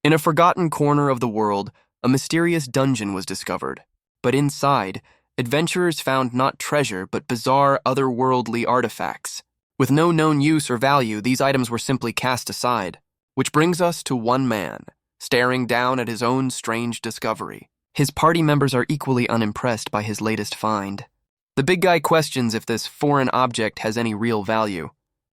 In a forgotten corner of the world, a mysterious dungeon was discovered. But inside, adventurers found not treasure but bizarre, otherworldly artifacts. With no known use or value, these items were simply cast aside. Which brings us to one man, staring down at his own strange discovery. His party members are equally unimpressed by his latest find. The big guy questions if this foreign object has any real value.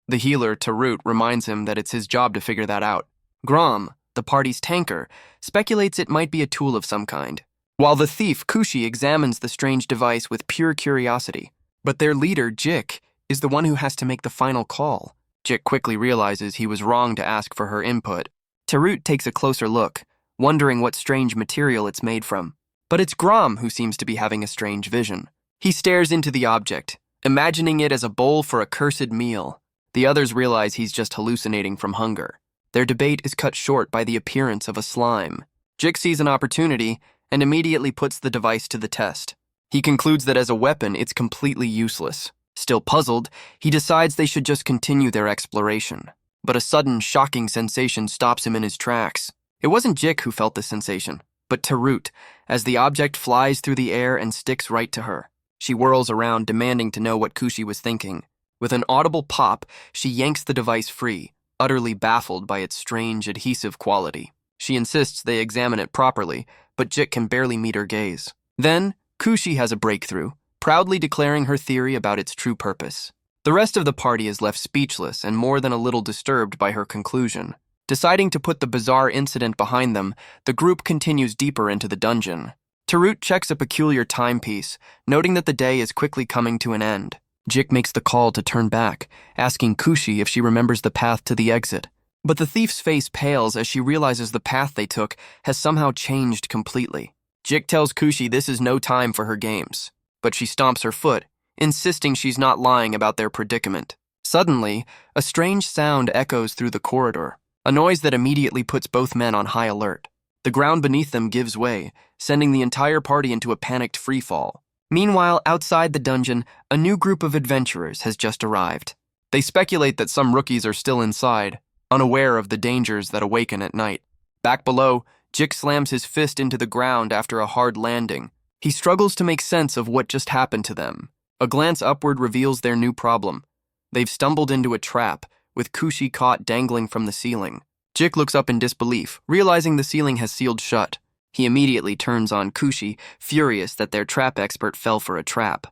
The healer, Tarut, reminds him that it's his job to figure that out. Grom, the party's tanker, speculates it might be a tool of some kind, while the thief, Kushi, examines the strange device with pure curiosity. But their leader, Jik, is the one who has to make the final call. Jik quickly realizes he was wrong to ask for her input. Tarut takes a closer look, wondering what strange material it's made from. But it's Grom who seems to be having a strange vision. He stares into the object, imagining it as a bowl for a cursed meal. The others realize he's just hallucinating from hunger. Their debate is cut short by the appearance of a slime. Jik sees an opportunity and immediately puts the device to the test. He concludes that as a weapon, it's completely useless. Still puzzled, he decides they should just continue their exploration. But a sudden, shocking sensation stops him in his tracks. It wasn't Jik who felt the sensation, but Tarut, as the object flies through the air and sticks right to her. She whirls around, demanding to know what Kushi was thinking. With an audible pop, she yanks the device free, utterly baffled by its strange adhesive quality. She insists they examine it properly, but Jik can barely meet her gaze. Then, Kushi has a breakthrough, proudly declaring her theory about its true purpose. The rest of the party is left speechless and more than a little disturbed by her conclusion. Deciding to put the bizarre incident behind them, the group continues deeper into the dungeon. Tarut checks a peculiar timepiece, noting that the day is quickly coming to an end. Jik makes the call to turn back, asking Kushi if she remembers the path to the exit. But the thief's face pales as she realizes the path they took has somehow changed completely. Jik tells Kushi this is no time for her games, but she stomps her foot, insisting she's not lying about their predicament. Suddenly, a strange sound echoes through the corridor, a noise that immediately puts both men on high alert. The ground beneath them gives way, sending the entire party into a panicked freefall. Meanwhile, outside the dungeon, a new group of adventurers has just arrived. They speculate that some rookies are still inside, unaware of the dangers that awaken at night. Back below, Jik slams his fist into the ground after a hard landing. He struggles to make sense of what just happened to them. A glance upward reveals their new problem. They've stumbled into a trap, with Kushi caught dangling from the ceiling. Jik looks up in disbelief, realizing the ceiling has sealed shut. He immediately turns on Kushi, furious that their trap expert fell for a trap.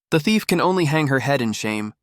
The thief can only hang her head in shame,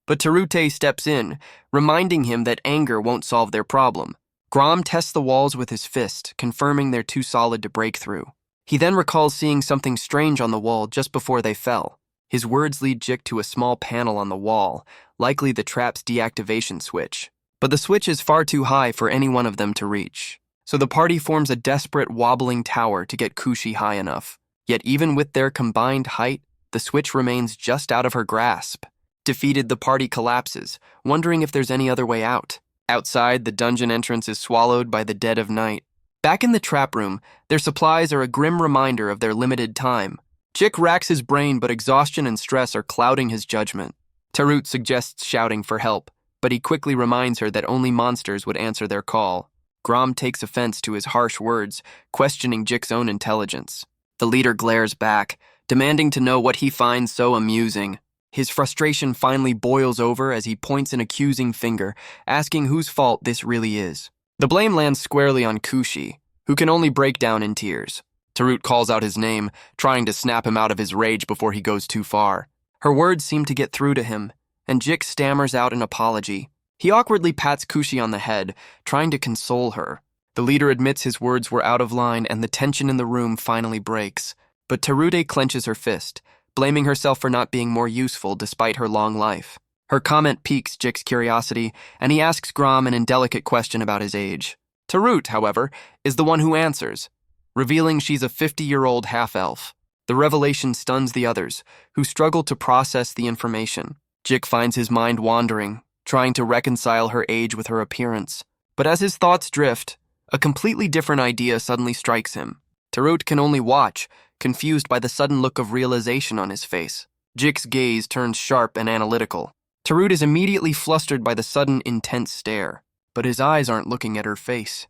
but Tarute steps in, reminding him that anger won't solve their problem. Grom tests the walls with his fist, confirming they're too solid to break through. He then recalls seeing something strange on the wall just before they fell. His words lead Jik to a small panel on the wall, likely the trap's deactivation switch. But the switch is far too high for any one of them to reach. So the party forms a desperate, wobbling tower to get Kushi high enough. Yet even with their combined height, the switch remains just out of her grasp. Defeated, the party collapses, wondering if there's any other way out. Outside, the dungeon entrance is swallowed by the dead of night. Back in the trap room, their supplies are a grim reminder of their limited time. Jik racks his brain, but exhaustion and stress are clouding his judgment. Tarut suggests shouting for help, but he quickly reminds her that only monsters would answer their call. Grom takes offense to his harsh words, questioning Jik's own intelligence. The leader glares back, demanding to know what he finds so amusing. His frustration finally boils over as he points an accusing finger, asking whose fault this really is. The blame lands squarely on Kushi, who can only break down in tears. Tarut calls out his name, trying to snap him out of his rage before he goes too far. Her words seem to get through to him, and Jik stammers out an apology. He awkwardly pats Kushi on the head, trying to console her. The leader admits his words were out of line and the tension in the room finally breaks. But Tarute clenches her fist, blaming herself for not being more useful despite her long life. Her comment piques Jik's curiosity, and he asks Grom an indelicate question about his age. Tarut, however, is the one who answers, revealing she's a 50-year-old half-elf. The revelation stuns the others, who struggle to process the information. Jik finds his mind wandering, trying to reconcile her age with her appearance. But as his thoughts drift, a completely different idea suddenly strikes him. Tarut can only watch, confused by the sudden look of realization on his face. Jik's gaze turns sharp and analytical. Tarut is immediately flustered by the sudden, intense stare, but his eyes aren't looking at her face.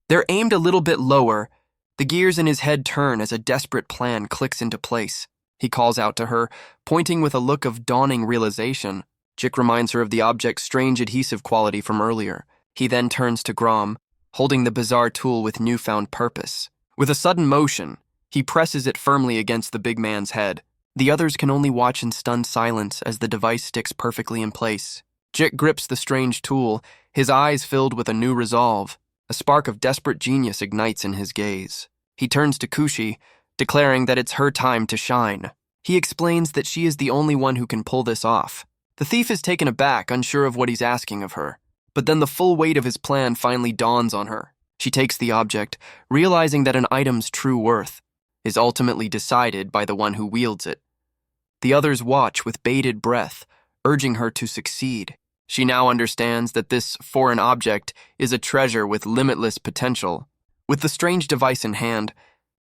They're aimed a little bit lower. The gears in his head turn as a desperate plan clicks into place. He calls out to her, pointing with a look of dawning realization. Jik reminds her of the object's strange adhesive quality from earlier. He then turns to Grom, holding the bizarre tool with newfound purpose. With a sudden motion, he presses it firmly against the big man's head. The others can only watch in stunned silence as the device sticks perfectly in place. Jik grips the strange tool, his eyes filled with a new resolve. A spark of desperate genius ignites in his gaze. He turns to Kushi, declaring that it's her time to shine. He explains that she is the only one who can pull this off. The thief is taken aback, unsure of what he's asking of her. But then the full weight of his plan finally dawns on her. She takes the object, realizing that an item's true worth is ultimately decided by the one who wields it. The others watch with bated breath, urging her to succeed. She now understands that this foreign object is a treasure with limitless potential. With the strange device in hand,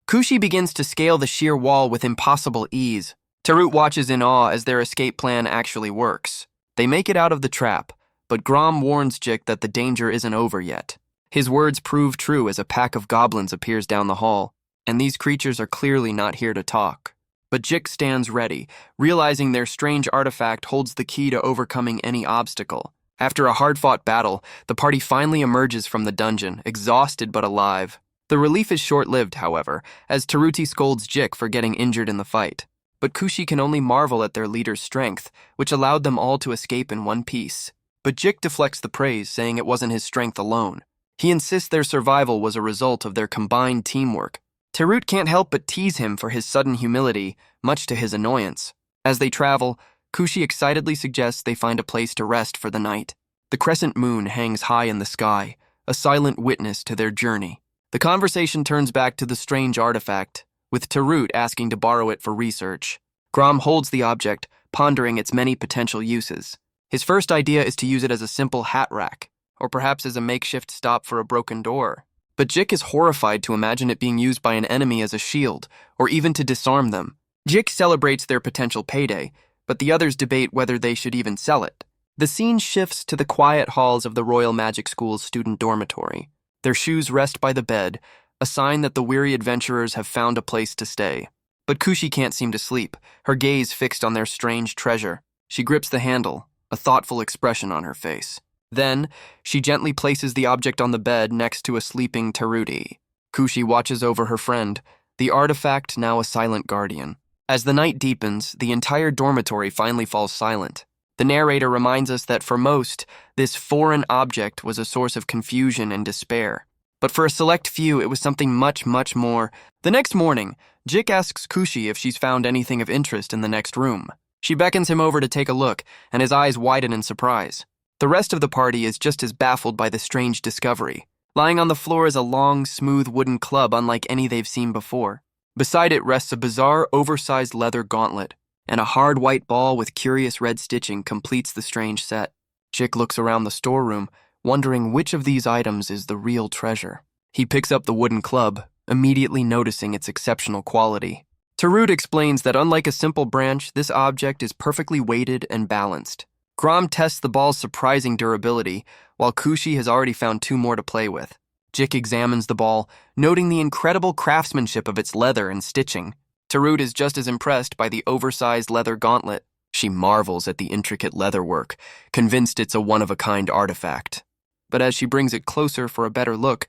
Kushi begins to scale the sheer wall with impossible ease. Tarut watches in awe as their escape plan actually works. They make it out of the trap, but Grom warns Jik that the danger isn't over yet. His words prove true as a pack of goblins appears down the hall, and these creatures are clearly not here to talk. But Jik stands ready, realizing their strange artifact holds the key to overcoming any obstacle. After a hard-fought battle, the party finally emerges from the dungeon, exhausted but alive. The relief is short-lived, however, as Taruti scolds Jik for getting injured in the fight. But Kushi can only marvel at their leader's strength, which allowed them all to escape in one piece. But Jik deflects the praise, saying it wasn't his strength alone. He insists their survival was a result of their combined teamwork. Tarut can't help but tease him for his sudden humility, much to his annoyance. As they travel, Kushi excitedly suggests they find a place to rest for the night. The crescent moon hangs high in the sky, a silent witness to their journey. The conversation turns back to the strange artifact, with Tarut asking to borrow it for research. Grom holds the object, pondering its many potential uses. His first idea is to use it as a simple hat rack, or perhaps as a makeshift stop for a broken door. But Jik is horrified to imagine it being used by an enemy as a shield, or even to disarm them. Jik celebrates their potential payday, but the others debate whether they should even sell it. The scene shifts to the quiet halls of the Royal Magic School's student dormitory. Their shoes rest by the bed, a sign that the weary adventurers have found a place to stay. But Kushi can't seem to sleep, her gaze fixed on their strange treasure. She grips the handle, a thoughtful expression on her face. Then, she gently places the object on the bed next to a sleeping Taruti. Kushi watches over her friend, the artifact now a silent guardian. As the night deepens, the entire dormitory finally falls silent. The narrator reminds us that for most, this foreign object was a source of confusion and despair. But for a select few, it was something much, much more. The next morning, Jik asks Kushi if she's found anything of interest in the next room. She beckons him over to take a look, and his eyes widen in surprise. The rest of the party is just as baffled by the strange discovery. Lying on the floor is a long, smooth wooden club unlike any they've seen before. Beside it rests a bizarre, oversized leather gauntlet, and a hard white ball with curious red stitching completes the strange set. Jik looks around the storeroom, wondering which of these items is the real treasure. He picks up the wooden club, immediately noticing its exceptional quality. Tarut explains that unlike a simple branch, this object is perfectly weighted and balanced. Grom tests the ball's surprising durability, while Kushi has already found 2 more to play with. Jik examines the ball, noting the incredible craftsmanship of its leather and stitching. Tarut is just as impressed by the oversized leather gauntlet. She marvels at the intricate leatherwork, convinced it's a one-of-a-kind artifact. But as she brings it closer for a better look,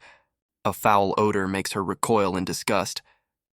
a foul odor makes her recoil in disgust.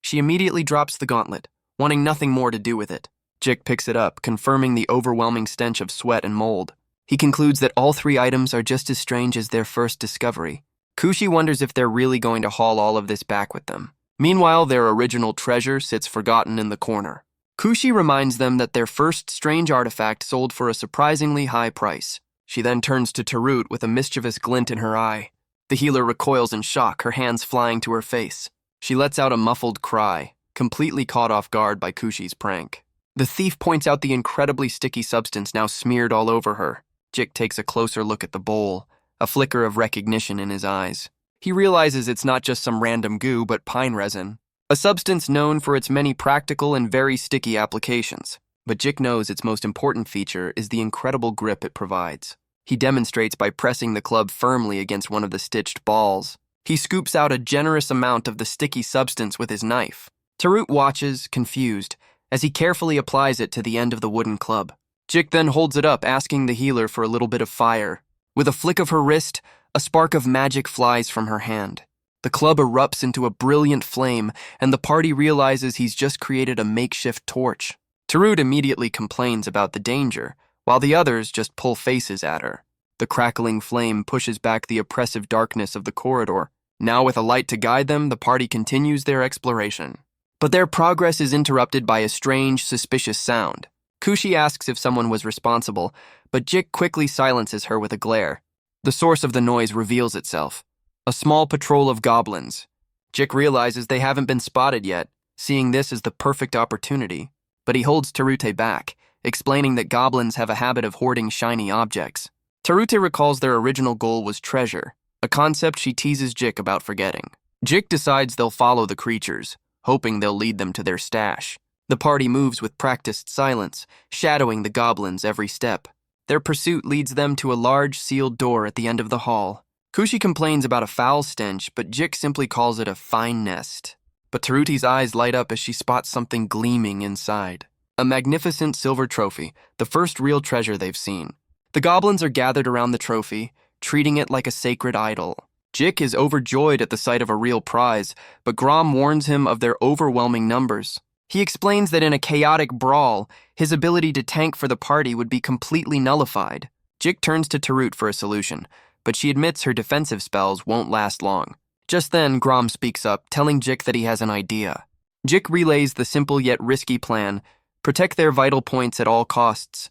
She immediately drops the gauntlet, wanting nothing more to do with it. Jik picks it up, confirming the overwhelming stench of sweat and mold. He concludes that all 3 items are just as strange as their first discovery. Kushi wonders if they're really going to haul all of this back with them. Meanwhile, their original treasure sits forgotten in the corner. Kushi reminds them that their first strange artifact sold for a surprisingly high price. She then turns to Tarut with a mischievous glint in her eye. The healer recoils in shock, her hands flying to her face. She lets out a muffled cry, completely caught off guard by Kushi's prank. The thief points out the incredibly sticky substance now smeared all over her. Jik takes a closer look at the bowl, a flicker of recognition in his eyes. He realizes it's not just some random goo, but pine resin, a substance known for its many practical and very sticky applications. But Jik knows its most important feature is the incredible grip it provides. He demonstrates by pressing the club firmly against one of the stitched balls. He scoops out a generous amount of the sticky substance with his knife. Tarut watches, confused, as he carefully applies it to the end of the wooden club. Jik then holds it up, asking the healer for a little bit of fire. With a flick of her wrist, a spark of magic flies from her hand. The club erupts into a brilliant flame, and the party realizes he's just created a makeshift torch. Tarut immediately complains about the danger, while the others just pull faces at her. The crackling flame pushes back the oppressive darkness of the corridor. Now with a light to guide them, the party continues their exploration. But their progress is interrupted by a strange, suspicious sound. Kushi asks if someone was responsible, but Jik quickly silences her with a glare. The source of the noise reveals itself. A small patrol of goblins. Jik realizes they haven't been spotted yet, seeing this as the perfect opportunity. But he holds Tarute back, explaining that goblins have a habit of hoarding shiny objects. Tarute recalls their original goal was treasure, a concept she teases Jik about forgetting. Jik decides they'll follow the creatures, hoping they'll lead them to their stash. The party moves with practiced silence, shadowing the goblins every step. Their pursuit leads them to a large sealed door at the end of the hall. Kushi complains about a foul stench, but Jik simply calls it a fine nest. But Tarute's eyes light up as she spots something gleaming inside. A magnificent silver trophy, the first real treasure they've seen. The goblins are gathered around the trophy, treating it like a sacred idol. Jik is overjoyed at the sight of a real prize, but Grom warns him of their overwhelming numbers. He explains that in a chaotic brawl, his ability to tank for the party would be completely nullified. Jik turns to Tarut for a solution, but she admits her defensive spells won't last long. Just then, Grom speaks up, telling Jik that he has an idea. Jik relays the simple yet risky plan: protect their vital points at all costs.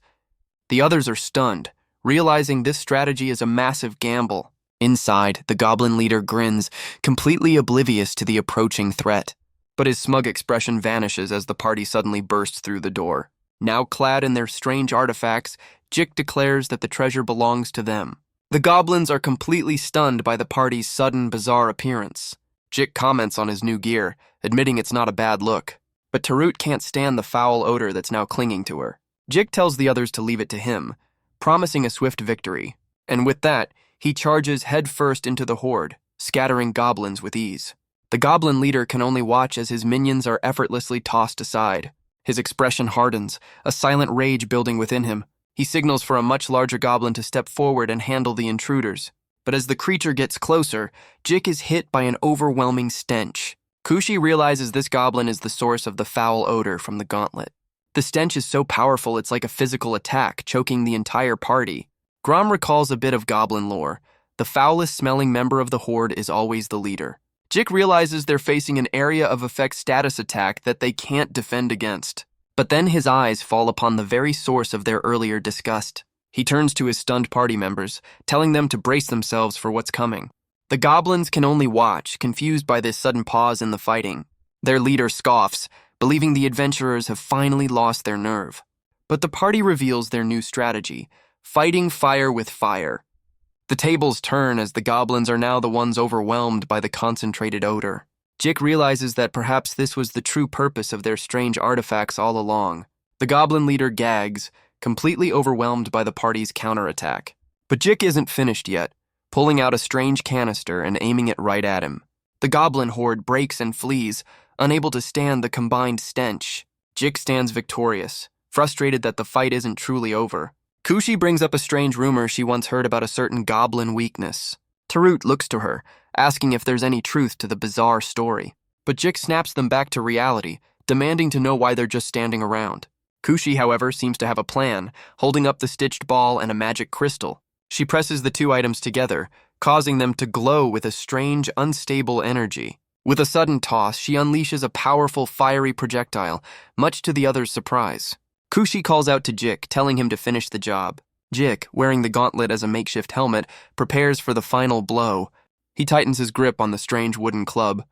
The others are stunned, realizing this strategy is a massive gamble. Inside, the goblin leader grins, completely oblivious to the approaching threat. But his smug expression vanishes as the party suddenly bursts through the door. Now clad in their strange artifacts, Jik declares that the treasure belongs to them. The goblins are completely stunned by the party's sudden, bizarre appearance. Jik comments on his new gear, admitting it's not a bad look. But Tarut can't stand the foul odor that's now clinging to her. Jik tells the others to leave it to him, promising a swift victory. And with that, he charges headfirst into the horde, scattering goblins with ease. The goblin leader can only watch as his minions are effortlessly tossed aside. His expression hardens, a silent rage building within him. He signals for a much larger goblin to step forward and handle the intruders. But as the creature gets closer, Jik is hit by an overwhelming stench. Kushi realizes this goblin is the source of the foul odor from the gauntlet. The stench is so powerful it's like a physical attack, choking the entire party. Grom recalls a bit of goblin lore. The foulest-smelling member of the horde is always the leader. Jik realizes they're facing an area of effect status attack that they can't defend against. But then his eyes fall upon the very source of their earlier disgust. He turns to his stunned party members, telling them to brace themselves for what's coming. The goblins can only watch, confused by this sudden pause in the fighting. Their leader scoffs, believing the adventurers have finally lost their nerve. But the party reveals their new strategy: fighting fire with fire. The tables turn as the goblins are now the ones overwhelmed by the concentrated odor. Jik realizes that perhaps this was the true purpose of their strange artifacts all along. The goblin leader gags, completely overwhelmed by the party's counterattack. But Jik isn't finished yet, pulling out a strange canister and aiming it right at him. The goblin horde breaks and flees, unable to stand the combined stench. Jik stands victorious, frustrated that the fight isn't truly over. Kushi brings up a strange rumor she once heard about a certain goblin weakness. Tarut looks to her, asking if there's any truth to the bizarre story. But Jik snaps them back to reality, demanding to know why they're just standing around. Kushi, however, seems to have a plan, holding up the stitched ball and a magic crystal. She presses the two items together, causing them to glow with a strange, unstable energy. With a sudden toss, she unleashes a powerful, fiery projectile, much to the others' surprise. Kushi calls out to Jik, telling him to finish the job. Jik, wearing the gauntlet as a makeshift helmet, prepares for the final blow. He tightens his grip on the strange wooden club,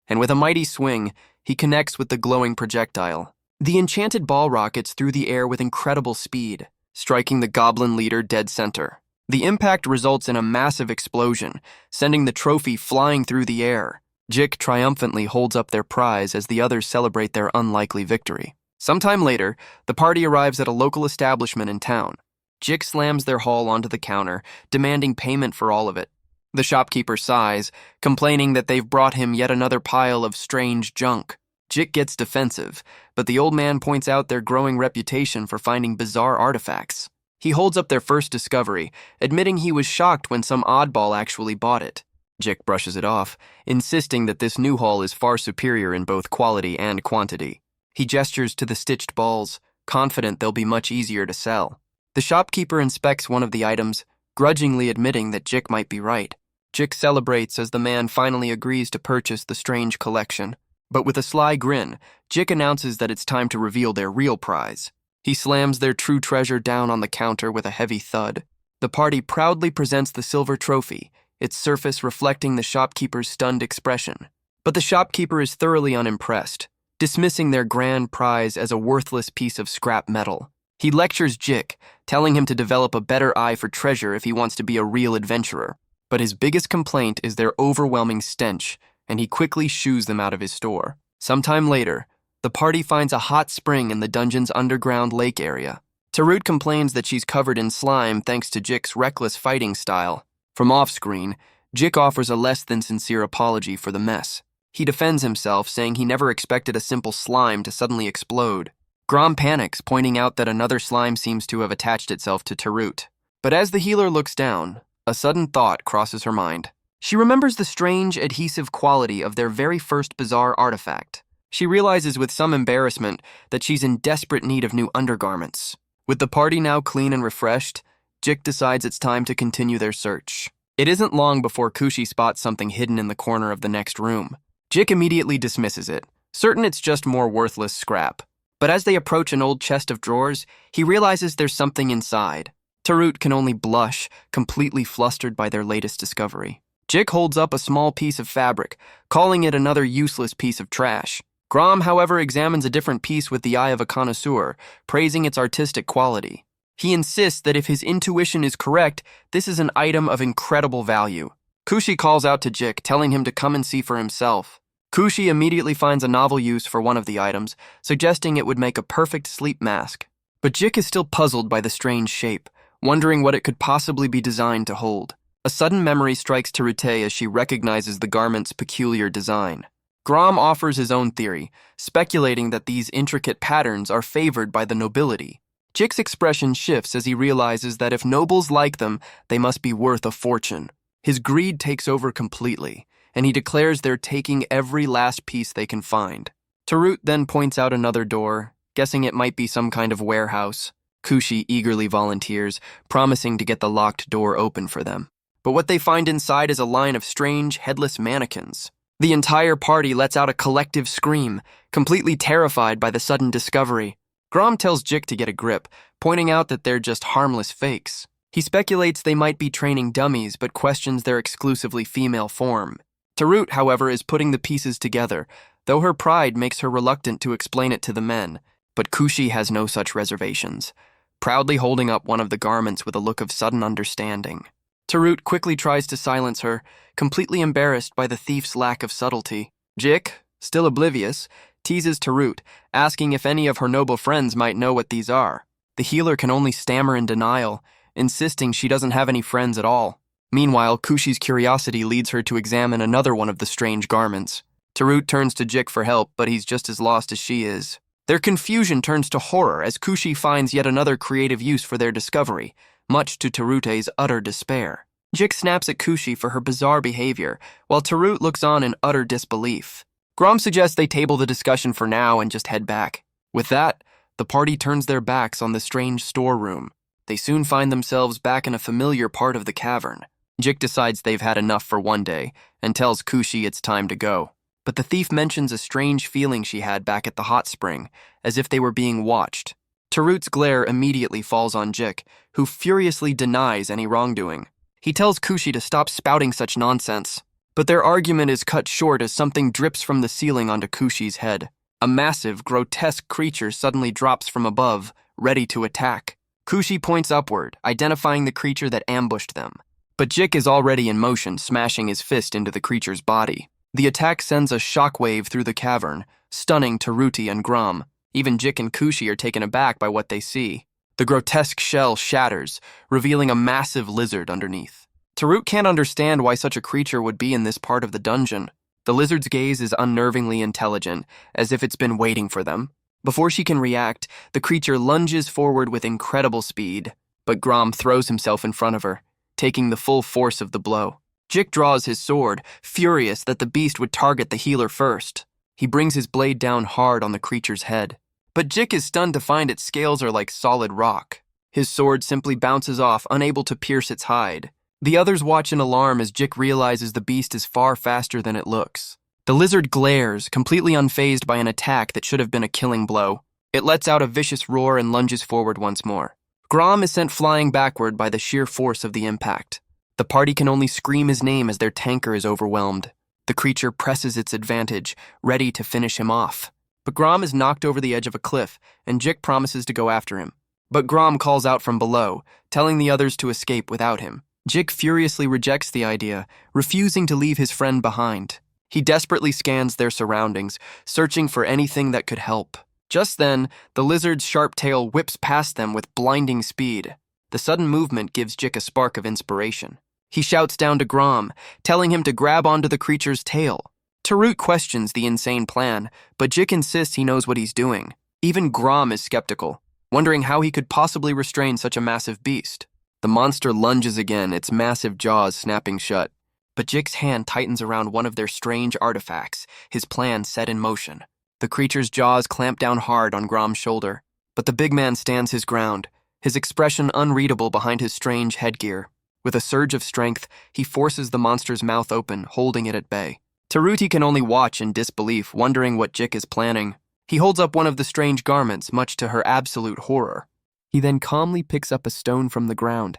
and with a mighty swing, he connects with the glowing projectile. The enchanted ball rockets through the air with incredible speed, striking the goblin leader dead center. The impact results in a massive explosion, sending the trophy flying through the air. Jik triumphantly holds up their prize as the others celebrate their unlikely victory. Sometime later, the party arrives at a local establishment in town. Jik slams their haul onto the counter, demanding payment for all of it. The shopkeeper sighs, complaining that they've brought him yet another pile of strange junk. Jik gets defensive, but the old man points out their growing reputation for finding bizarre artifacts. He holds up their first discovery, admitting he was shocked when some oddball actually bought it. Jik brushes it off, insisting that this new haul is far superior in both quality and quantity. He gestures to the stitched balls, confident they'll be much easier to sell. The shopkeeper inspects one of the items, grudgingly admitting that Jik might be right. Jik celebrates as the man finally agrees to purchase the strange collection. But with a sly grin, Jik announces that it's time to reveal their real prize. He slams their true treasure down on the counter with a heavy thud. The party proudly presents the silver trophy, its surface reflecting the shopkeeper's stunned expression. But the shopkeeper is thoroughly unimpressed, dismissing their grand prize as a worthless piece of scrap metal. He lectures Jik, telling him to develop a better eye for treasure if he wants to be a real adventurer. But his biggest complaint is their overwhelming stench, and he quickly shoos them out of his store. Sometime later, the party finds a hot spring in the dungeon's underground lake area. Tarut complains that she's covered in slime thanks to Jik's reckless fighting style. From off-screen, Jik offers a less than sincere apology for the mess. He defends himself, saying he never expected a simple slime to suddenly explode. Grom panics, pointing out that another slime seems to have attached itself to Tarut. But as the healer looks down, a sudden thought crosses her mind. She remembers the strange adhesive quality of their very first bizarre artifact. She realizes with some embarrassment that she's in desperate need of new undergarments. With the party now clean and refreshed, Jik decides it's time to continue their search. It isn't long before Kushi spots something hidden in the corner of the next room. Jik immediately dismisses it, certain it's just more worthless scrap. But as they approach an old chest of drawers, he realizes there's something inside. Tarut can only blush, completely flustered by their latest discovery. Jik holds up a small piece of fabric, calling it another useless piece of trash. Grom, however, examines a different piece with the eye of a connoisseur, praising its artistic quality. He insists that if his intuition is correct, this is an item of incredible value. Kushi calls out to Jik, telling him to come and see for himself. Kushi immediately finds a novel use for one of the items, suggesting it would make a perfect sleep mask. But Jik is still puzzled by the strange shape, wondering what it could possibly be designed to hold. A sudden memory strikes Tarute as she recognizes the garment's peculiar design. Grom offers his own theory, speculating that these intricate patterns are favored by the nobility. Jik's expression shifts as he realizes that if nobles like them, they must be worth a fortune. His greed takes over completely, and he declares they're taking every last piece they can find. Tarut then points out another door, guessing it might be some kind of warehouse. Kushi eagerly volunteers, promising to get the locked door open for them. But what they find inside is a line of strange, headless mannequins. The entire party lets out a collective scream, completely terrified by the sudden discovery. Grom tells Jik to get a grip, pointing out that they're just harmless fakes. He speculates they might be training dummies, but questions their exclusively female form. Tarut, however, is putting the pieces together, though her pride makes her reluctant to explain it to the men. But Kushi has no such reservations, proudly holding up one of the garments with a look of sudden understanding. Tarut quickly tries to silence her, completely embarrassed by the thief's lack of subtlety. Jik, still oblivious, teases Tarut, asking if any of her noble friends might know what these are. The healer can only stammer in denial, insisting she doesn't have any friends at all. Meanwhile, Kushi's curiosity leads her to examine another one of the strange garments. Tarut turns to Jik for help, but he's just as lost as she is. Their confusion turns to horror as Kushi finds yet another creative use for their discovery, much to Tarute's utter despair. Jik snaps at Kushi for her bizarre behavior, while Tarut looks on in utter disbelief. Grom suggests they table the discussion for now and just head back. With that, the party turns their backs on the strange storeroom. They soon find themselves back in a familiar part of the cavern. Jik decides they've had enough for one day and tells Kushi it's time to go. But the thief mentions a strange feeling she had back at the hot spring, as if they were being watched. Tarut's glare immediately falls on Jik, who furiously denies any wrongdoing. He tells Kushi to stop spouting such nonsense. But their argument is cut short as something drips from the ceiling onto Kushi's head. A massive, grotesque creature suddenly drops from above, ready to attack. Kushi points upward, identifying the creature that ambushed them. But Jik is already in motion, smashing his fist into the creature's body. The attack sends a shockwave through the cavern, stunning Taruti and Grom. Even Jik and Kushi are taken aback by what they see. The grotesque shell shatters, revealing a massive lizard underneath. Tarut can't understand why such a creature would be in this part of the dungeon. The lizard's gaze is unnervingly intelligent, as if it's been waiting for them. Before she can react, the creature lunges forward with incredible speed, but Grom throws himself in front of her, taking the full force of the blow. Jik draws his sword, furious that the beast would target the healer first. He brings his blade down hard on the creature's head. But Jik is stunned to find its scales are like solid rock. His sword simply bounces off, unable to pierce its hide. The others watch in alarm as Jik realizes the beast is far faster than it looks. The lizard glares, completely unfazed by an attack that should have been a killing blow. It lets out a vicious roar and lunges forward once more. Grom is sent flying backward by the sheer force of the impact. The party can only scream his name as their tanker is overwhelmed. The creature presses its advantage, ready to finish him off. But Grom is knocked over the edge of a cliff, and Jik promises to go after him. But Grom calls out from below, telling the others to escape without him. Jik furiously rejects the idea, refusing to leave his friend behind. He desperately scans their surroundings, searching for anything that could help. Just then, the lizard's sharp tail whips past them with blinding speed. The sudden movement gives Jik a spark of inspiration. He shouts down to Grom, telling him to grab onto the creature's tail. Tarut questions the insane plan, but Jik insists he knows what he's doing. Even Grom is skeptical, wondering how he could possibly restrain such a massive beast. The monster lunges again, its massive jaws snapping shut. But Jik's hand tightens around one of their strange artifacts, his plan set in motion. The creature's jaws clamp down hard on Grom's shoulder, but the big man stands his ground, his expression unreadable behind his strange headgear. With a surge of strength, he forces the monster's mouth open, holding it at bay. Taruti can only watch in disbelief, wondering what Jik is planning. He holds up one of the strange garments, much to her absolute horror. He then calmly picks up a stone from the ground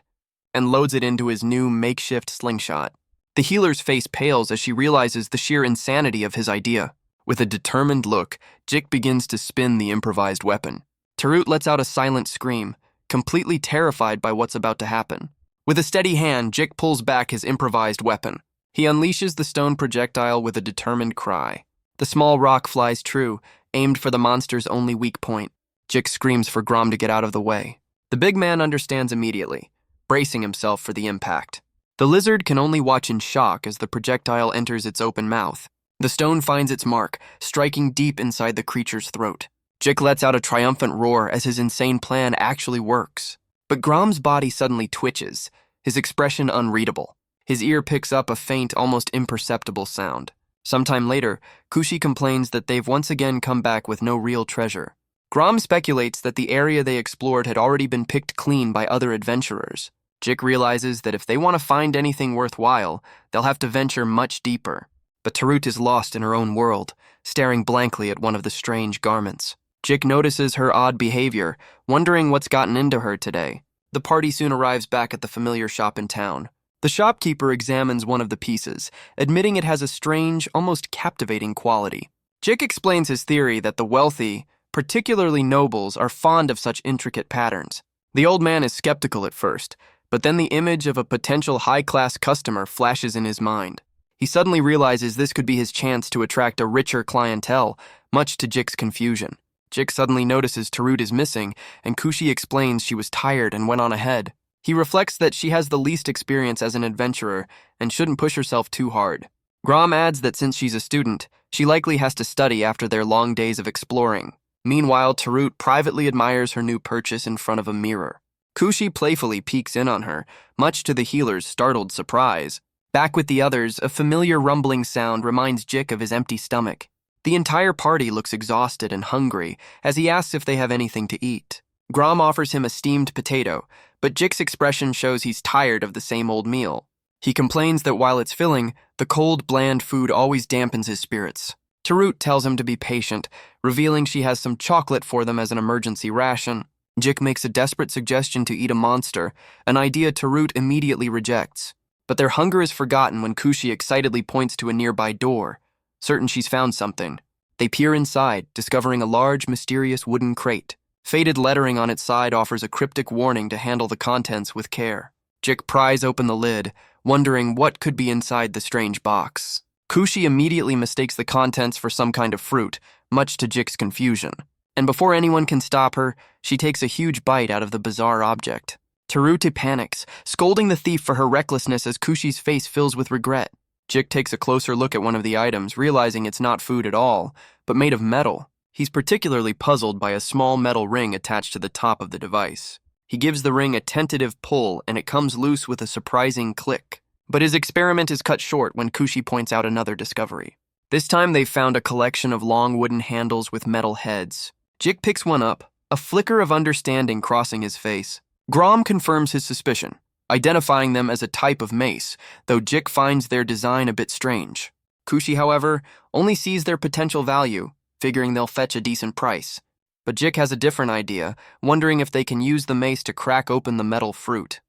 and loads it into his new makeshift slingshot. The healer's face pales as she realizes the sheer insanity of his idea. With a determined look, Jik begins to spin the improvised weapon. Tarut lets out a silent scream, completely terrified by what's about to happen. With a steady hand, Jik pulls back his improvised weapon. He unleashes the stone projectile with a determined cry. The small rock flies true, aimed for the monster's only weak point. Jik screams for Grom to get out of the way. The big man understands immediately, bracing himself for the impact. The lizard can only watch in shock as the projectile enters its open mouth. The stone finds its mark, striking deep inside the creature's throat. Jik lets out a triumphant roar as his insane plan actually works. But Grom's body suddenly twitches, his expression unreadable. His ear picks up a faint, almost imperceptible sound. Sometime later, Kushi complains that they've once again come back with no real treasure. Grom speculates that the area they explored had already been picked clean by other adventurers. Jik realizes that if they want to find anything worthwhile, they'll have to venture much deeper. But Tarut is lost in her own world, staring blankly at one of the strange garments. Jik notices her odd behavior, wondering what's gotten into her today. The party soon arrives back at the familiar shop in town. The shopkeeper examines one of the pieces, admitting it has a strange, almost captivating quality. Jik explains his theory that the wealthy, particularly nobles, are fond of such intricate patterns. The old man is skeptical at first, but then the image of a potential high-class customer flashes in his mind. He suddenly realizes this could be his chance to attract a richer clientele, much to Jik's confusion. Jik suddenly notices Tarut is missing, and Kushi explains she was tired and went on ahead. He reflects that she has the least experience as an adventurer and shouldn't push herself too hard. Grom adds that since she's a student, she likely has to study after their long days of exploring. Meanwhile, Tarut privately admires her new purchase in front of a mirror. Kushi playfully peeks in on her, much to the healer's startled surprise. Back with the others, a familiar rumbling sound reminds Jik of his empty stomach. The entire party looks exhausted and hungry as he asks if they have anything to eat. Grom offers him a steamed potato, but Jik's expression shows he's tired of the same old meal. He complains that while it's filling, the cold, bland food always dampens his spirits. Tarut tells him to be patient, revealing she has some chocolate for them as an emergency ration. Jik makes a desperate suggestion to eat a monster, an idea Tarut immediately rejects. But their hunger is forgotten when Kushi excitedly points to a nearby door, certain she's found something. They peer inside, discovering a large, mysterious wooden crate. Faded lettering on its side offers a cryptic warning to handle the contents with care. Jik pries open the lid, wondering what could be inside the strange box. Kushi immediately mistakes the contents for some kind of fruit, much to Jik's confusion. And before anyone can stop her, she takes a huge bite out of the bizarre object. Terute panics, scolding the thief for her recklessness as Kushi's face fills with regret. Jik takes a closer look at one of the items, realizing it's not food at all, but made of metal. He's particularly puzzled by a small metal ring attached to the top of the device. He gives the ring a tentative pull, and it comes loose with a surprising click. But his experiment is cut short when Kushi points out another discovery. This time they've found a collection of long wooden handles with metal heads. Jik picks one up, a flicker of understanding crossing his face. Grom confirms his suspicion, identifying them as a type of mace, though Jik finds their design a bit strange. Kushi, however, only sees their potential value, figuring they'll fetch a decent price. But Jik has a different idea, wondering if they can use the mace to crack open the metal fruit.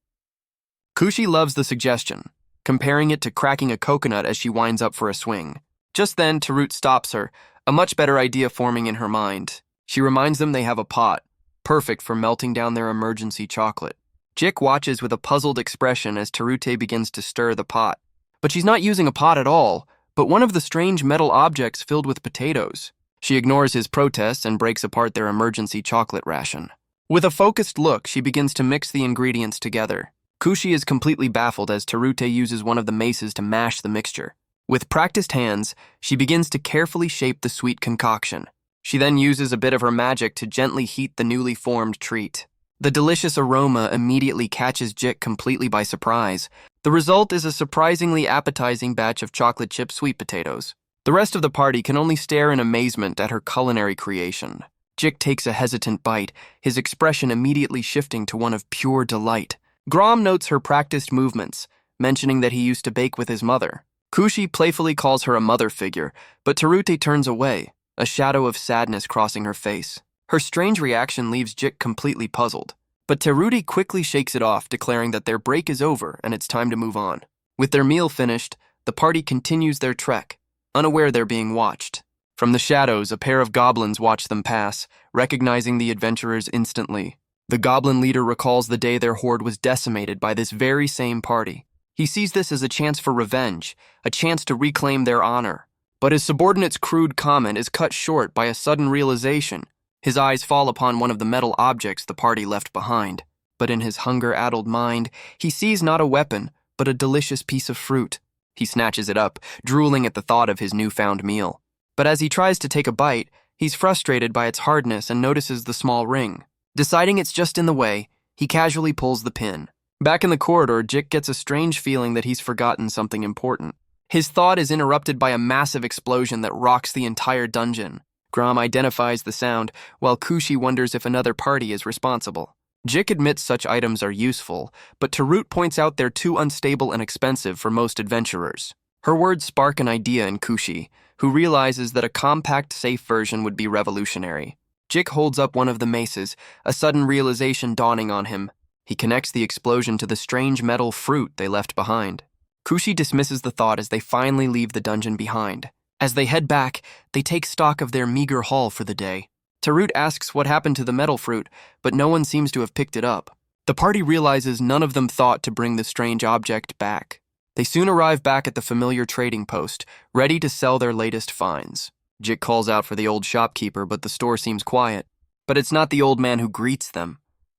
Kushi loves the suggestion, comparing it to cracking a coconut as she winds up for a swing. Just then, Terute stops her, a much better idea forming in her mind. She reminds them they have a pot, perfect for melting down their emergency chocolate. Jik watches with a puzzled expression as Terute begins to stir the pot. But she's not using a pot at all, but one of the strange metal objects filled with potatoes. She ignores his protests and breaks apart their emergency chocolate ration. With a focused look, she begins to mix the ingredients together. Kushi is completely baffled as Terute uses one of the maces to mash the mixture. With practiced hands, she begins to carefully shape the sweet concoction. She then uses a bit of her magic to gently heat the newly formed treat. The delicious aroma immediately catches Jik completely by surprise. The result is a surprisingly appetizing batch of chocolate chip sweet potatoes. The rest of the party can only stare in amazement at her culinary creation. Jik takes a hesitant bite, his expression immediately shifting to one of pure delight. Grom notes her practiced movements, mentioning that he used to bake with his mother. Kushi playfully calls her a mother figure, but Terute turns away, a shadow of sadness crossing her face. Her strange reaction leaves Jik completely puzzled, but Terute quickly shakes it off, declaring that their break is over and it's time to move on. With their meal finished, the party continues their trek, unaware they're being watched. From the shadows, a pair of goblins watch them pass, recognizing the adventurers instantly. The goblin leader recalls the day their horde was decimated by this very same party. He sees this as a chance for revenge, a chance to reclaim their honor. But his subordinate's crude comment is cut short by a sudden realization. His eyes fall upon one of the metal objects the party left behind. But in his hunger-addled mind, he sees not a weapon, but a delicious piece of fruit. He snatches it up, drooling at the thought of his newfound meal. But as he tries to take a bite, he's frustrated by its hardness and notices the small ring. Deciding it's just in the way, he casually pulls the pin. Back in the corridor, Jik gets a strange feeling that he's forgotten something important. His thought is interrupted by a massive explosion that rocks the entire dungeon. Grom identifies the sound, while Kushi wonders if another party is responsible. Jik admits such items are useful, but Terute points out they're too unstable and expensive for most adventurers. Her words spark an idea in Kushi, who realizes that a compact, safe version would be revolutionary. Jik holds up one of the maces, a sudden realization dawning on him. He connects the explosion to the strange metal fruit they left behind. Kushi dismisses the thought as they finally leave the dungeon behind. As they head back, they take stock of their meager haul for the day. Terute asks what happened to the metal fruit, but no one seems to have picked it up. The party realizes none of them thought to bring the strange object back. They soon arrive back at the familiar trading post, ready to sell their latest finds. Jik calls out for the old shopkeeper, but the store seems quiet. But it's not the old man who greets them,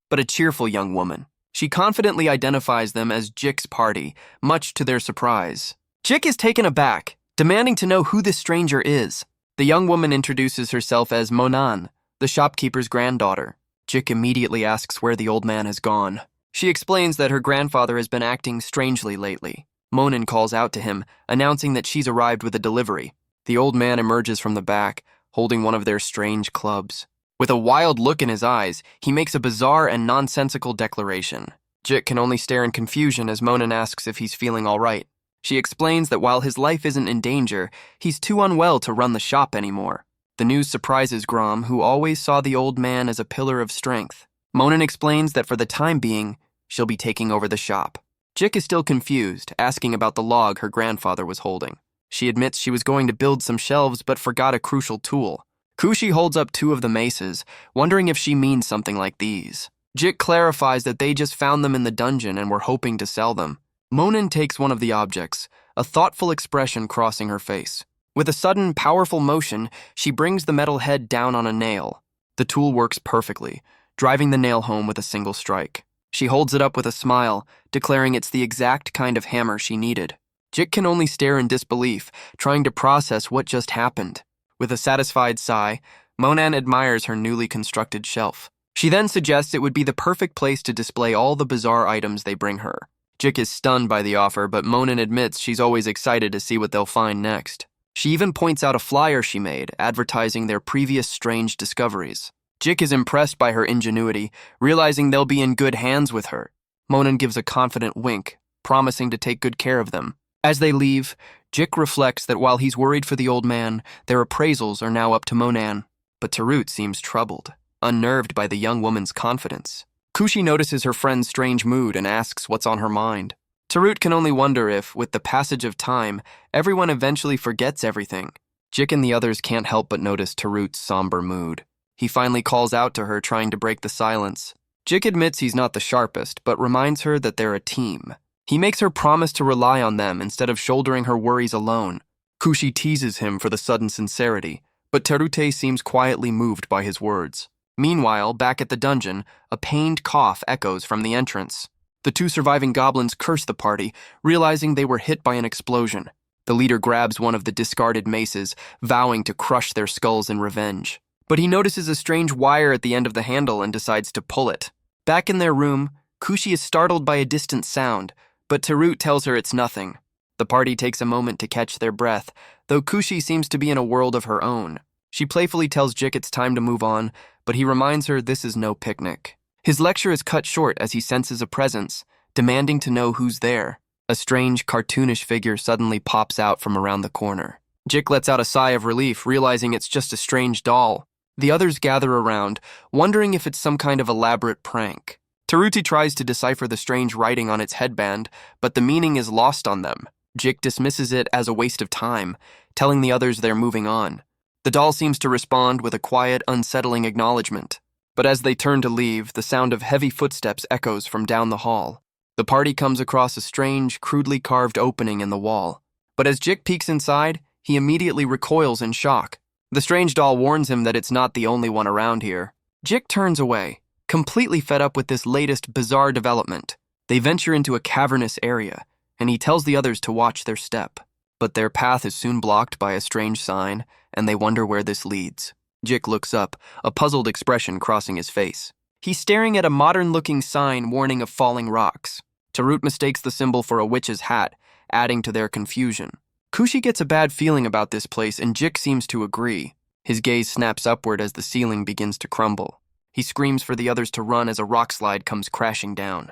but a cheerful young woman. She confidently identifies them as Jik's party, much to their surprise. Jik is taken aback, demanding to know who this stranger is. The young woman introduces herself as Monan, the shopkeeper's granddaughter. Jik immediately asks where the old man has gone. She explains that her grandfather has been acting strangely lately. Monan calls out to him, announcing that she's arrived with a delivery. The old man emerges from the back, holding one of their strange clubs. With a wild look in his eyes, he makes a bizarre and nonsensical declaration. Jik can only stare in confusion as Monan asks if he's feeling all right. She explains that while his life isn't in danger, he's too unwell to run the shop anymore. The news surprises Grom, who always saw the old man as a pillar of strength. Monan explains that for the time being, she'll be taking over the shop. Jik is still confused, asking about the log her grandfather was holding. She admits she was going to build some shelves but forgot a crucial tool. Kushi holds up two of the maces, wondering if she means something like these. Jik clarifies that they just found them in the dungeon and were hoping to sell them. Monan takes one of the objects, a thoughtful expression crossing her face. With a sudden, powerful motion, she brings the metal head down on a nail. The tool works perfectly, driving the nail home with a single strike. She holds it up with a smile, declaring it's the exact kind of hammer she needed. Jik can only stare in disbelief, trying to process what just happened. With a satisfied sigh, Monan admires her newly constructed shelf. She then suggests it would be the perfect place to display all the bizarre items they bring her. Jik is stunned by the offer, but Monan admits she's always excited to see what they'll find next. She even points out a flyer she made, advertising their previous strange discoveries. Jik is impressed by her ingenuity, realizing they'll be in good hands with her. Monan gives a confident wink, promising to take good care of them. As they leave, Jik reflects that while he's worried for the old man, their appraisals are now up to Monan. But Tarut seems troubled, unnerved by the young woman's confidence. Kushi notices her friend's strange mood and asks what's on her mind. Tarut can only wonder if, with the passage of time, everyone eventually forgets everything. Jik and the others can't help but notice Tarut's somber mood. He finally calls out to her, trying to break the silence. Jik admits he's not the sharpest, but reminds her that they're a team. He makes her promise to rely on them instead of shouldering her worries alone. Kushi teases him for the sudden sincerity, but Terute seems quietly moved by his words. Meanwhile, back at the dungeon, a pained cough echoes from the entrance. The two surviving goblins curse the party, realizing they were hit by an explosion. The leader grabs one of the discarded maces, vowing to crush their skulls in revenge. But he notices a strange wire at the end of the handle and decides to pull it. Back in their room, Kushi is startled by a distant sound, but Tarut tells her it's nothing. The party takes a moment to catch their breath, though Kushi seems to be in a world of her own. She playfully tells Jik it's time to move on, but he reminds her this is no picnic. His lecture is cut short as he senses a presence, demanding to know who's there. A strange, cartoonish figure suddenly pops out from around the corner. Jik lets out a sigh of relief, realizing it's just a strange doll. The others gather around, wondering if it's some kind of elaborate prank. Taruti tries to decipher the strange writing on its headband, but the meaning is lost on them. Jik dismisses it as a waste of time, telling the others they're moving on. The doll seems to respond with a quiet, unsettling acknowledgement. But as they turn to leave, the sound of heavy footsteps echoes from down the hall. The party comes across a strange, crudely carved opening in the wall. But as Jik peeks inside, he immediately recoils in shock. The strange doll warns him that it's not the only one around here. Jik turns away, completely fed up with this latest bizarre development. They venture into a cavernous area, and he tells the others to watch their step. But their path is soon blocked by a strange sign, and they wonder where this leads. Jik looks up, a puzzled expression crossing his face. He's staring at a modern-looking sign warning of falling rocks. Tarut mistakes the symbol for a witch's hat, adding to their confusion. Kushi gets a bad feeling about this place, and Jik seems to agree. His gaze snaps upward as the ceiling begins to crumble. He screams for the others to run as a rock slide comes crashing down.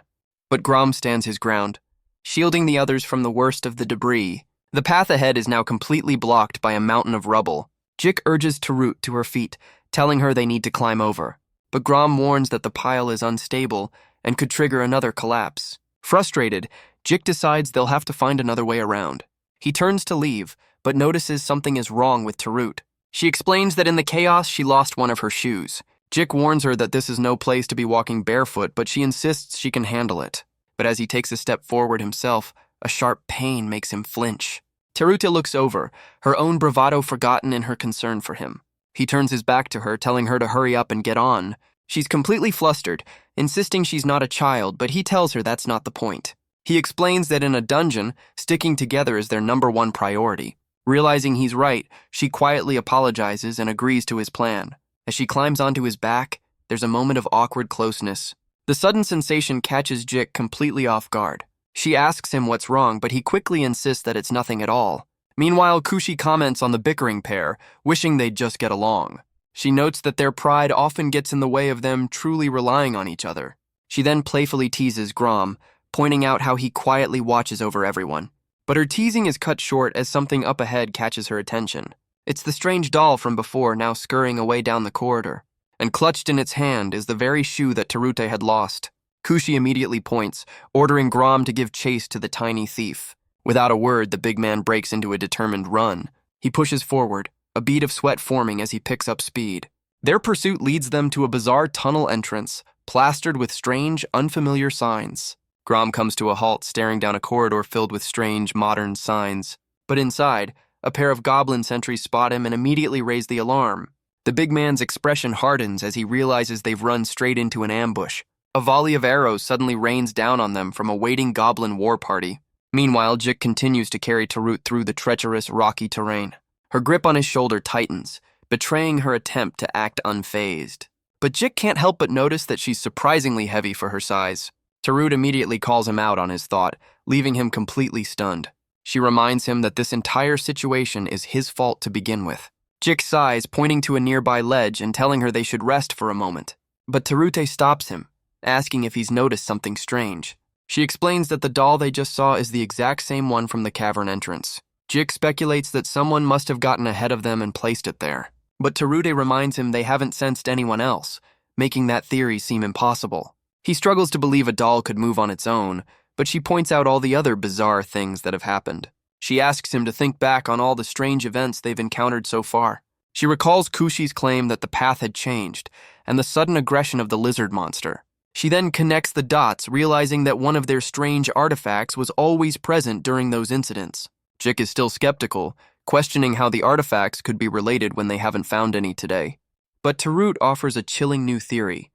But Grom stands his ground, shielding the others from the worst of the debris. The path ahead is now completely blocked by a mountain of rubble. Jik urges Tarut to her feet, telling her they need to climb over. But Grom warns that the pile is unstable and could trigger another collapse. Frustrated, Jik decides they'll have to find another way around. He turns to leave, but notices something is wrong with Tarut. She explains that in the chaos she lost one of her shoes. Jik warns her that this is no place to be walking barefoot, but she insists she can handle it. But as he takes a step forward himself, a sharp pain makes him flinch. Taruta looks over, her own bravado forgotten in her concern for him. He turns his back to her, telling her to hurry up and get on. She's completely flustered, insisting she's not a child, but he tells her that's not the point. He explains that in a dungeon, sticking together is their #1 priority. Realizing he's right, she quietly apologizes and agrees to his plan. As she climbs onto his back, there's a moment of awkward closeness. The sudden sensation catches Jik completely off guard. She asks him what's wrong, but he quickly insists that it's nothing at all. Meanwhile, Kushi comments on the bickering pair, wishing they'd just get along. She notes that their pride often gets in the way of them truly relying on each other. She then playfully teases Grom, pointing out how he quietly watches over everyone. But her teasing is cut short as something up ahead catches her attention. It's the strange doll from before now scurrying away down the corridor. And clutched in its hand is the very shoe that Tarute had lost. Kushi immediately points, ordering Grom to give chase to the tiny thief. Without a word, the big man breaks into a determined run. He pushes forward, a bead of sweat forming as he picks up speed. Their pursuit leads them to a bizarre tunnel entrance, plastered with strange, unfamiliar signs. Grom comes to a halt, staring down a corridor filled with strange, modern signs. But inside, a pair of goblin sentries spot him and immediately raise the alarm. The big man's expression hardens as he realizes they've run straight into an ambush. A volley of arrows suddenly rains down on them from a waiting goblin war party. Meanwhile, Jik continues to carry Tarut through the treacherous, rocky terrain. Her grip on his shoulder tightens, betraying her attempt to act unfazed. But Jik can't help but notice that she's surprisingly heavy for her size. Tarut immediately calls him out on his thought, leaving him completely stunned. She reminds him that this entire situation is his fault to begin with. Jik sighs, pointing to a nearby ledge and telling her they should rest for a moment. But Tarute stops him, asking if he's noticed something strange. She explains that the doll they just saw is the exact same one from the cavern entrance. Jik speculates that someone must have gotten ahead of them and placed it there. But Tarute reminds him they haven't sensed anyone else, making that theory seem impossible. He struggles to believe a doll could move on its own, but she points out all the other bizarre things that have happened. She asks him to think back on all the strange events they've encountered so far. She recalls Kushi's claim that the path had changed, and the sudden aggression of the lizard monster. She then connects the dots, realizing that one of their strange artifacts was always present during those incidents. Jik is still skeptical, questioning how the artifacts could be related when they haven't found any today. But Tarut offers a chilling new theory.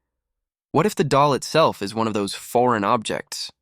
What if the doll itself is one of those foreign objects?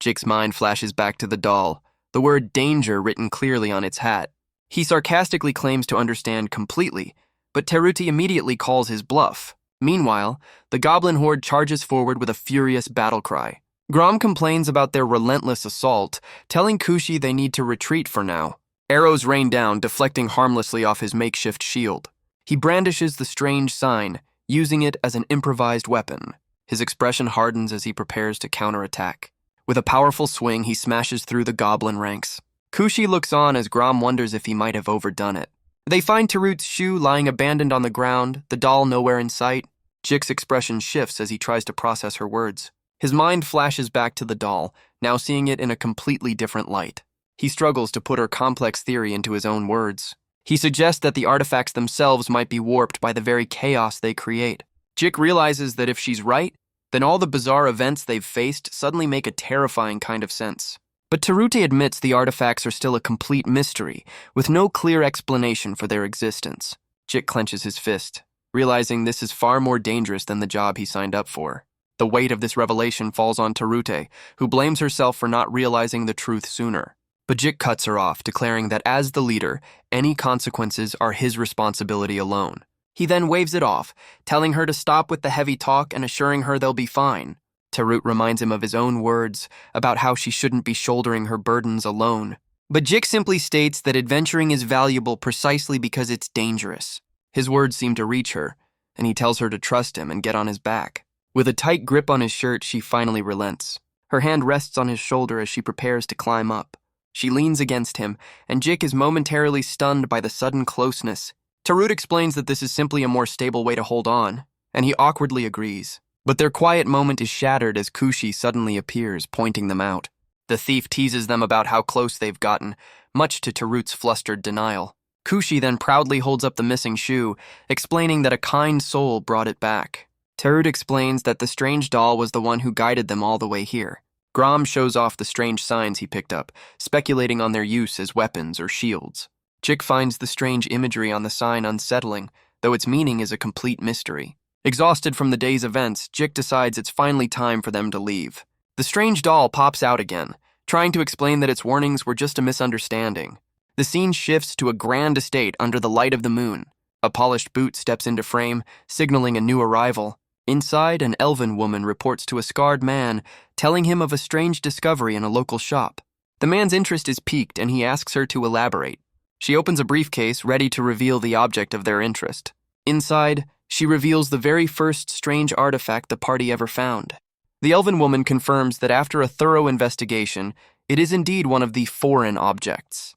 Jik's mind flashes back to the doll, the word danger written clearly on its hat. He sarcastically claims to understand completely, but Taruti immediately calls his bluff. Meanwhile, the goblin horde charges forward with a furious battle cry. Grom complains about their relentless assault, telling Kushi they need to retreat for now. Arrows rain down, deflecting harmlessly off his makeshift shield. He brandishes the strange sign, using it as an improvised weapon. His expression hardens as he prepares to counterattack. With a powerful swing, he smashes through the goblin ranks. Kushi looks on as Grom wonders if he might have overdone it. They find Tarut's shoe lying abandoned on the ground, the doll nowhere in sight. Jik's expression shifts as he tries to process her words. His mind flashes back to the doll, now seeing it in a completely different light. He struggles to put her complex theory into his own words. He suggests that the artifacts themselves might be warped by the very chaos they create. Jik realizes that if she's right, then all the bizarre events they've faced suddenly make a terrifying kind of sense. But Tarute admits the artifacts are still a complete mystery, with no clear explanation for their existence. Jik clenches his fist, realizing this is far more dangerous than the job he signed up for. The weight of this revelation falls on Tarute, who blames herself for not realizing the truth sooner. But Jik cuts her off, declaring that as the leader, any consequences are his responsibility alone. He then waves it off, telling her to stop with the heavy talk and assuring her they'll be fine. Tarut reminds him of his own words about how she shouldn't be shouldering her burdens alone. But Jik simply states that adventuring is valuable precisely because it's dangerous. His words seem to reach her, and he tells her to trust him and get on his back. With a tight grip on his shirt, she finally relents. Her hand rests on his shoulder as she prepares to climb up. She leans against him, and Jik is momentarily stunned by the sudden closeness. Tarut explains that this is simply a more stable way to hold on, and he awkwardly agrees. But their quiet moment is shattered as Kushi suddenly appears, pointing them out. The thief teases them about how close they've gotten, much to Tarut's flustered denial. Kushi then proudly holds up the missing shoe, explaining that a kind soul brought it back. Tarut explains that the strange doll was the one who guided them all the way here. Grom shows off the strange signs he picked up, speculating on their use as weapons or shields. Jik finds the strange imagery on the sign unsettling, though its meaning is a complete mystery. Exhausted from the day's events, Jik decides it's finally time for them to leave. The strange doll pops out again, trying to explain that its warnings were just a misunderstanding. The scene shifts to a grand estate under the light of the moon. A polished boot steps into frame, signaling a new arrival. Inside, an elven woman reports to a scarred man, telling him of a strange discovery in a local shop. The man's interest is piqued, and he asks her to elaborate. She opens a briefcase, ready to reveal the object of their interest. Inside, she reveals the very first strange artifact the party ever found. The elven woman confirms that after a thorough investigation, it is indeed one of the foreign objects.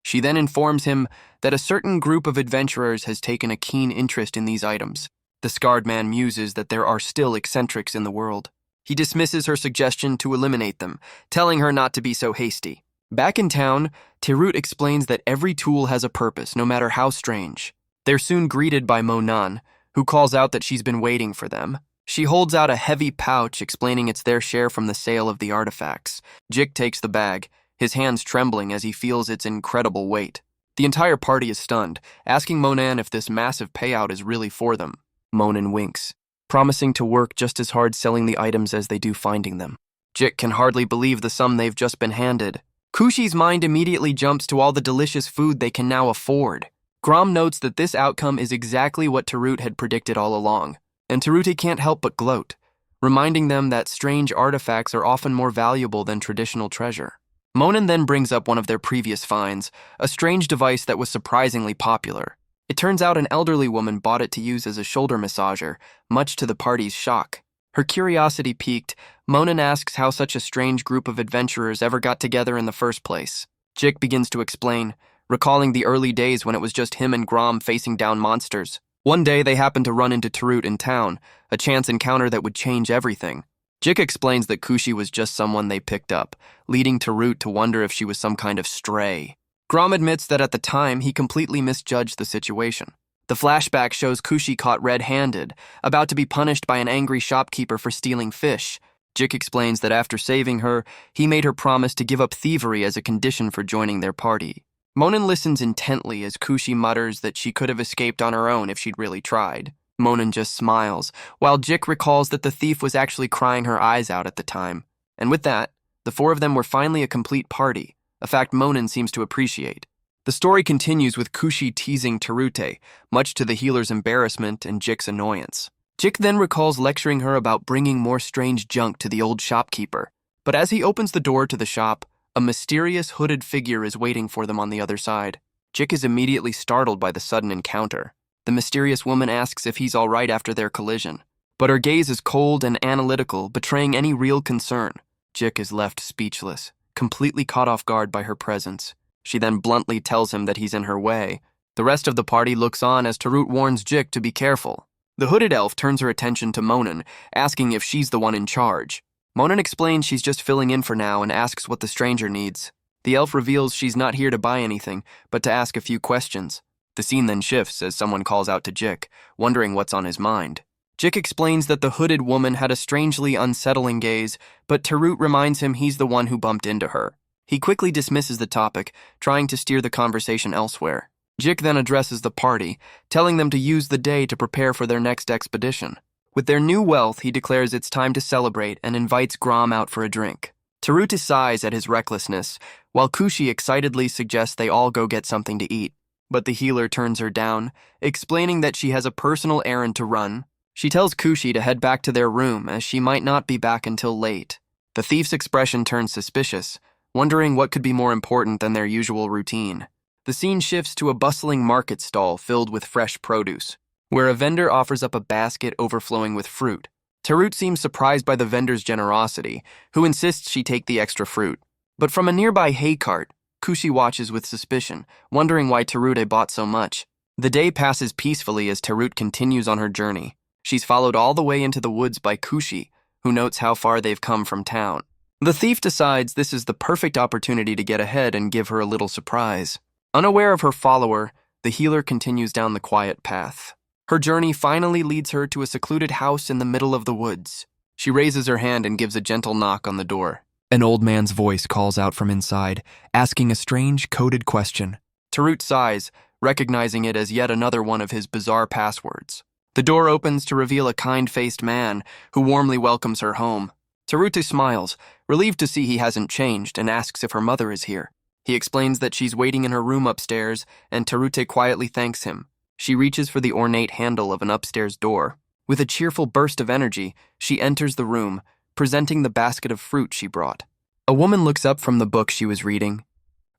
She then informs him that a certain group of adventurers has taken a keen interest in these items. The scarred man muses that there are still eccentrics in the world. He dismisses her suggestion to eliminate them, telling her not to be so hasty. Back in town, Tarut explains that every tool has a purpose, no matter how strange. They're soon greeted by Monan, who calls out that she's been waiting for them. She holds out a heavy pouch, explaining it's their share from the sale of the artifacts. Jik takes the bag, his hands trembling as he feels its incredible weight. The entire party is stunned, asking Monan if this massive payout is really for them. Monan winks. promising to work just as hard selling the items as they do finding them. Jik can hardly believe the sum they've just been handed. Kushi's mind immediately jumps to all the delicious food they can now afford. Grom notes that this outcome is exactly what Tarut had predicted all along, and Tarute can't help but gloat, reminding them that strange artifacts are often more valuable than traditional treasure. Monin then brings up one of their previous finds, a strange device that was surprisingly popular. It turns out an elderly woman bought it to use as a shoulder massager, much to the party's shock. Her curiosity piqued, Monin asks how such a strange group of adventurers ever got together in the first place. Jik begins to explain, recalling the early days when it was just him and Grom facing down monsters. One day they happened to run into Tarut in town, a chance encounter that would change everything. Jik explains that Kushi was just someone they picked up, leading Tarut to wonder if she was some kind of stray. Grom admits that at the time he completely misjudged the situation. The flashback shows Kushi caught red-handed, about to be punished by an angry shopkeeper for stealing fish. Jik explains that after saving her, he made her promise to give up thievery as a condition for joining their party. Monin listens intently as Kushi mutters that she could have escaped on her own if she'd really tried. Monin just smiles, while Jik recalls that the thief was actually crying her eyes out at the time. And with that, the four of them were finally a complete party, a fact Monin seems to appreciate. The story continues with Kushi teasing Tarute, much to the healer's embarrassment and Jik's annoyance. Jik then recalls lecturing her about bringing more strange junk to the old shopkeeper. But as he opens the door to the shop, a mysterious hooded figure is waiting for them on the other side. Jik is immediately startled by the sudden encounter. The mysterious woman asks if he's all right after their collision, but her gaze is cold and analytical, betraying any real concern. Jik is left speechless, completely caught off guard by her presence. She then bluntly tells him that he's in her way. The rest of the party looks on as Tarut warns Jik to be careful. The hooded elf turns her attention to Monin, asking if she's the one in charge. Monin explains she's just filling in for now and asks what the stranger needs. The elf reveals she's not here to buy anything, but to ask a few questions. The scene then shifts as someone calls out to Jik, wondering what's on his mind. Jik explains that the hooded woman had a strangely unsettling gaze, but Tarut reminds him he's the one who bumped into her. He quickly dismisses the topic, trying to steer the conversation elsewhere. Jik then addresses the party, telling them to use the day to prepare for their next expedition. With their new wealth, he declares it's time to celebrate and invites Grom out for a drink. Tarut sighs at his recklessness, while Kushi excitedly suggests they all go get something to eat. But the healer turns her down, explaining that she has a personal errand to run. She tells Kushi to head back to their room, as she might not be back until late. The thief's expression turns suspicious, wondering what could be more important than their usual routine. The scene shifts to a bustling market stall filled with fresh produce, where a vendor offers up a basket overflowing with fruit. Tarut seems surprised by the vendor's generosity, who insists she take the extra fruit. But from a nearby hay cart, Kushi watches with suspicion, wondering why Tarute bought so much. The day passes peacefully as Tarut continues on her journey. She's followed all the way into the woods by Kushi, who notes how far they've come from town. The thief decides this is the perfect opportunity to get ahead and give her a little surprise. Unaware of her follower, the healer continues down the quiet path. Her journey finally leads her to a secluded house in the middle of the woods. She raises her hand and gives a gentle knock on the door. An old man's voice calls out from inside, asking a strange, coded question. Tarut sighs, recognizing it as yet another one of his bizarre passwords. The door opens to reveal a kind-faced man who warmly welcomes her home. Tarut smiles, relieved to see he hasn't changed, and asks if her mother is here. He explains that she's waiting in her room upstairs, and Tarut quietly thanks him. She reaches for the ornate handle of an upstairs door. With a cheerful burst of energy, she enters the room, presenting the basket of fruit she brought. A woman looks up from the book she was reading,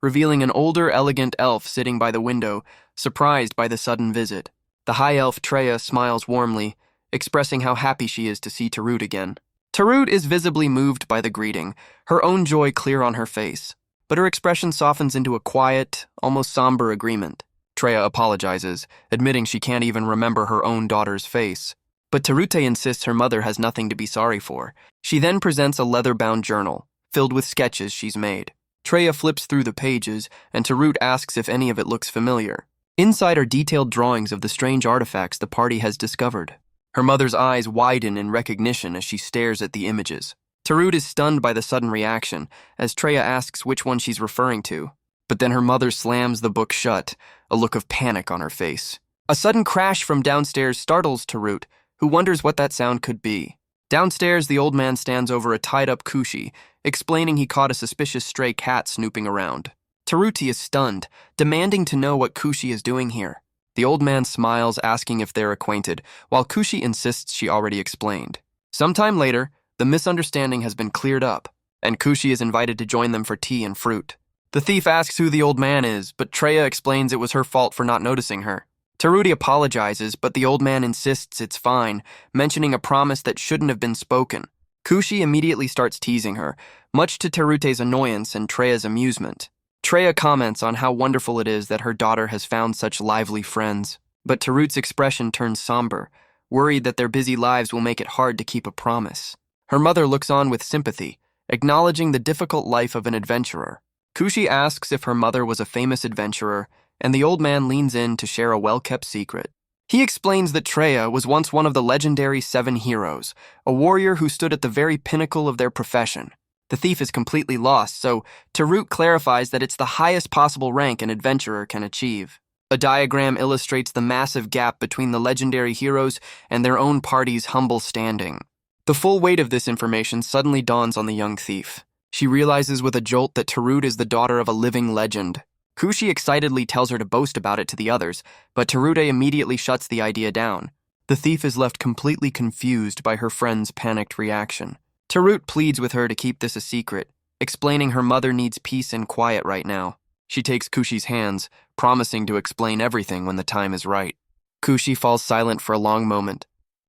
revealing an older, elegant elf sitting by the window, surprised by the sudden visit. The high elf Treya smiles warmly, expressing how happy she is to see Tarut again. Tarut is visibly moved by the greeting, her own joy clear on her face, but her expression softens into a quiet, almost somber agreement. Treya apologizes, admitting she can't even remember her own daughter's face. But Tarute insists her mother has nothing to be sorry for. She then presents a leather-bound journal, filled with sketches she's made. Treya flips through the pages, and Tarut asks if any of it looks familiar. Inside are detailed drawings of the strange artifacts the party has discovered. Her mother's eyes widen in recognition as she stares at the images. Tarut is stunned by the sudden reaction, as Treya asks which one she's referring to. But then her mother slams the book shut, a look of panic on her face. A sudden crash from downstairs startles Tarut, who wonders what that sound could be. Downstairs, the old man stands over a tied-up Kushi, explaining he caught a suspicious stray cat snooping around. Taruti is stunned, demanding to know what Kushi is doing here. The old man smiles, asking if they're acquainted, while Kushi insists she already explained. Sometime later, the misunderstanding has been cleared up, and Kushi is invited to join them for tea and fruit. The thief asks who the old man is, but Treya explains it was her fault for not noticing her. Taruti apologizes, but the old man insists it's fine, mentioning a promise that shouldn't have been spoken. Kushi immediately starts teasing her, much to Taruti's annoyance and Treya's amusement. Treya comments on how wonderful it is that her daughter has found such lively friends, but Taruti's expression turns somber, worried that their busy lives will make it hard to keep a promise. Her mother looks on with sympathy, acknowledging the difficult life of an adventurer. Kushi asks if her mother was a famous adventurer, and the old man leans in to share a well-kept secret. He explains that Treya was once one of the legendary 7 heroes, a warrior who stood at the very pinnacle of their profession. The thief is completely lost, so Tarut clarifies that it's the highest possible rank an adventurer can achieve. A diagram illustrates the massive gap between the legendary heroes and their own party's humble standing. The full weight of this information suddenly dawns on the young thief. She realizes with a jolt that Tarut is the daughter of a living legend. Kushi excitedly tells her to boast about it to the others, but Tarute immediately shuts the idea down. The thief is left completely confused by her friend's panicked reaction. Tarut pleads with her to keep this a secret, explaining her mother needs peace and quiet right now. She takes Kushi's hands, promising to explain everything when the time is right. Kushi falls silent for a long moment,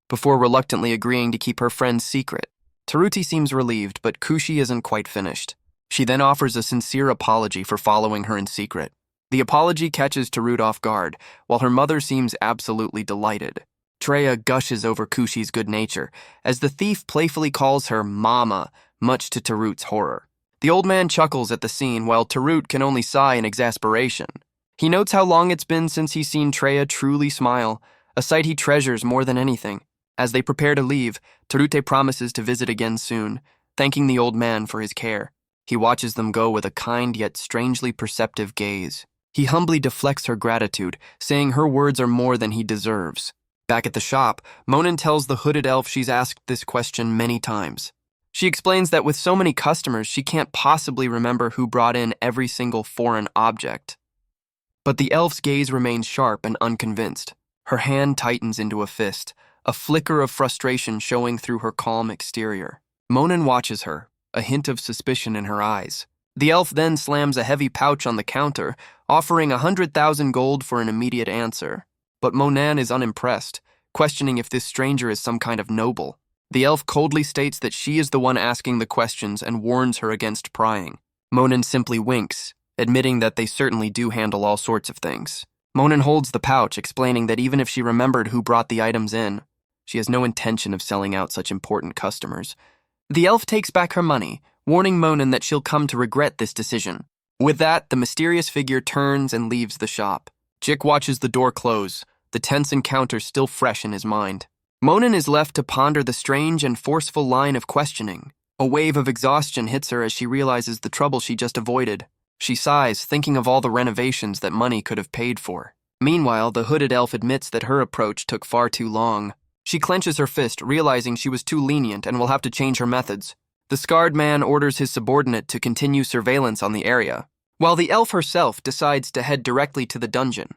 before reluctantly agreeing to keep her friend's secret. Taruti seems relieved, but Kushi isn't quite finished. She then offers a sincere apology for following her in secret. The apology catches Tarut off guard, while her mother seems absolutely delighted. Treya gushes over Kushi's good nature, as the thief playfully calls her Mama, much to Tarut's horror. The old man chuckles at the scene, while Tarut can only sigh in exasperation. He notes how long it's been since he's seen Treya truly smile, a sight he treasures more than anything. As they prepare to leave, Tarute promises to visit again soon, thanking the old man for his care. He watches them go with a kind yet strangely perceptive gaze. He humbly deflects her gratitude, saying her words are more than he deserves. Back at the shop, Monin tells the hooded elf she's asked this question many times. She explains that with so many customers, she can't possibly remember who brought in every single foreign object. But the elf's gaze remains sharp and unconvinced. Her hand tightens into a fist, a flicker of frustration showing through her calm exterior. Monin watches her, a hint of suspicion in her eyes. The elf then slams a heavy pouch on the counter, offering 100,000 gold for an immediate answer. But Monin is unimpressed, questioning if this stranger is some kind of noble. The elf coldly states that she is the one asking the questions and warns her against prying. Monin simply winks, admitting that they certainly do handle all sorts of things. Monin holds the pouch, explaining that even if she remembered who brought the items in, she has no intention of selling out such important customers. The elf takes back her money, warning Monin that she'll come to regret this decision. With that, the mysterious figure turns and leaves the shop. Jik watches the door close, the tense encounter still fresh in his mind. Monin is left to ponder the strange and forceful line of questioning. A wave of exhaustion hits her as she realizes the trouble she just avoided. She sighs, thinking of all the renovations that money could have paid for. Meanwhile, the hooded elf admits that her approach took far too long. She clenches her fist, realizing she was too lenient and will have to change her methods. The scarred man orders his subordinate to continue surveillance on the area, while the elf herself decides to head directly to the dungeon.